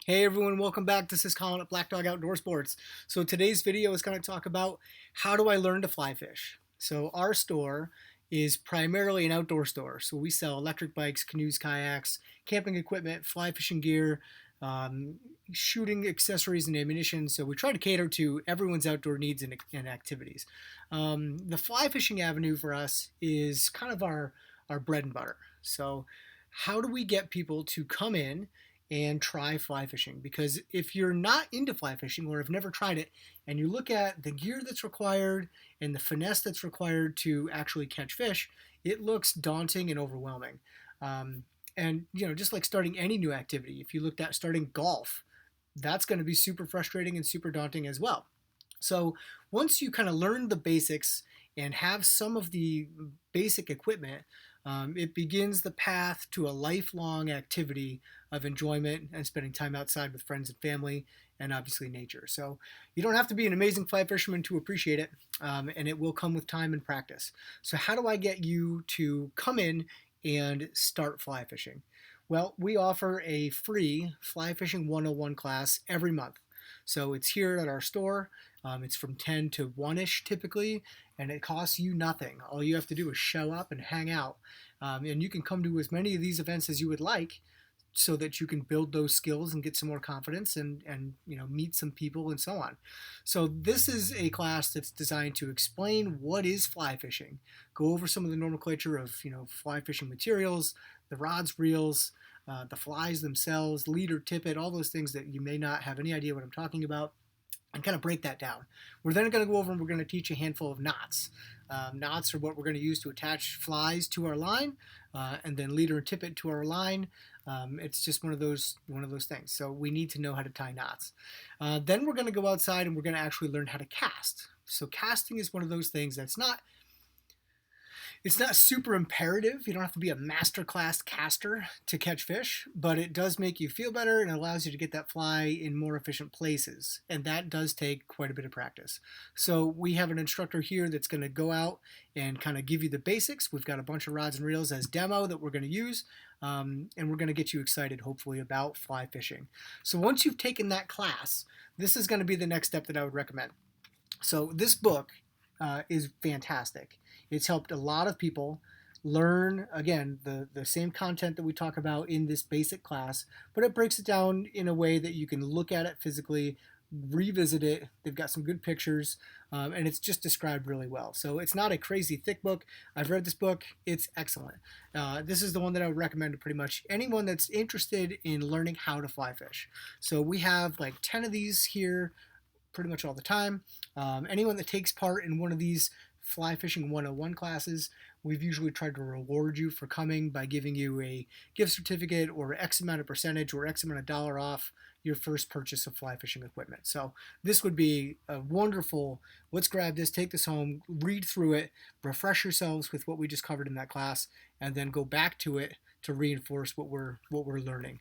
Hey everyone, welcome back. This is Colin at Black Dog Outdoor Sports. So today's video is going to talk about how do I learn to fly fish. So our store is primarily an outdoor store. So we sell electric bikes, canoes, kayaks, camping equipment, fly fishing gear, um, shooting accessories and ammunition. So we try to cater to everyone's outdoor needs and activities. The fly fishing avenue for us is kind of our bread and butter. So how do we get people to come in and try fly fishing? Because if you're not into fly fishing or have never tried it, and you look at the gear that's required and the finesse that's required to actually catch fish, it looks daunting and overwhelming. Um, and just like starting any new activity, if you looked at starting golf, that's going to be super frustrating and super daunting as well. So once you kind of learn the basics and have some of the basic equipment, it begins the path to a lifelong activity of enjoyment and spending time outside with friends and family and obviously nature. So you don't have to be an amazing fly fisherman to appreciate it, and it will come with time and practice. So how do I get you to come in and start fly fishing? Well, we offer a free Fly Fishing 101 class every month. So it's here at our store. It's from 10 to 1-ish typically, and it costs you nothing. All you have to do is show up and hang out. And you can come to as many of these events as you would like so that you can build those skills and get some more confidence and meet some people and so on. So this is a class that's designed to explain what is fly fishing, go over some of the nomenclature of fly fishing materials, the rods, reels, the flies themselves, leader, tippet, all those things that you may not have any idea what I'm talking about, and kind of break that down. We're then going to go over and we're going to teach a handful of knots. Knots are what we're going to use to attach flies to our line, and then leader and tippet to our line. It's just one of those things. So we need to know how to tie knots. Then we're going to go outside and we're going to actually learn how to cast. So casting is one of those things that's not it's not super imperative. You don't have to be a master class caster to catch fish, but it does make you feel better and allows you to get that fly in more efficient places. And that does take quite a bit of practice. So we have an instructor here that's going to go out and kind of give you the basics. We've got a bunch of rods and reels as demo that we're going to use. And we're going to get you excited, hopefully, about fly fishing. So once you've taken that class, this is going to be the next step that I would recommend. So this book is fantastic. It's helped a lot of people learn, again, the same content that we talk about in this basic class, but it breaks it down in a way that you can look at it physically, revisit it. They've got some good pictures, and it's just described really well. So it's not a crazy thick book. I've read this book. It's excellent. This is the one that I would recommend to pretty much anyone that's interested in learning how to fly fish. So we have like 10 of these here pretty much all the time. Anyone that takes part in one of these Fly Fishing 101 classes, we've usually tried to reward you for coming by giving you a gift certificate or X amount of percentage or X amount of dollar off your first purchase of fly fishing equipment. So this would be a wonderful, let's grab this, take this home, read through it, refresh yourselves with what we just covered in that class, and then go back to it to reinforce what we're learning.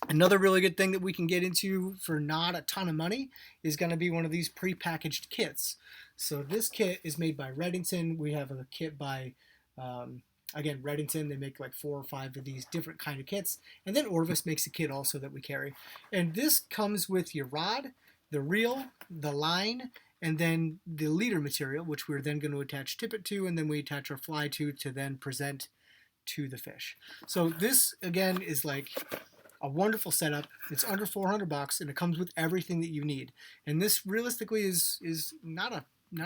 Another really good thing that we can get into for not a ton of money is going to be one of these pre-packaged kits. So this kit is made by Redington. We have a kit by, again, Redington. They make like 4 or 5 of these different kind of kits. And then Orvis makes a kit also that we carry. And this comes with your rod, the reel, the line, and then the leader material, which we're then going to attach tippet to, and then we attach our fly to then present to the fish. So this, again, is like a wonderful setup. It's under $400 and it comes with everything that you need. And this realistically is not a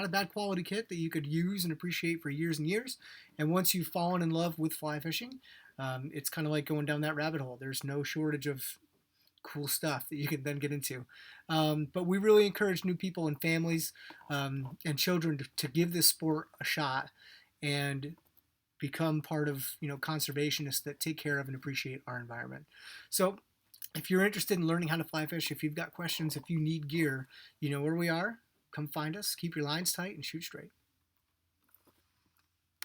bad quality kit that you could use and appreciate for years and years. And once you've fallen in love with fly fishing, it's kind of like going down that rabbit hole. There's no shortage of cool stuff that you can then get into. But we really encourage new people and families and children to give this sport a shot and become part of conservationists that take care of and appreciate our environment. So if you're interested in learning how to fly fish, if you've got questions, if you need gear, you know where we are. Come find us, keep your lines tight, and shoot straight.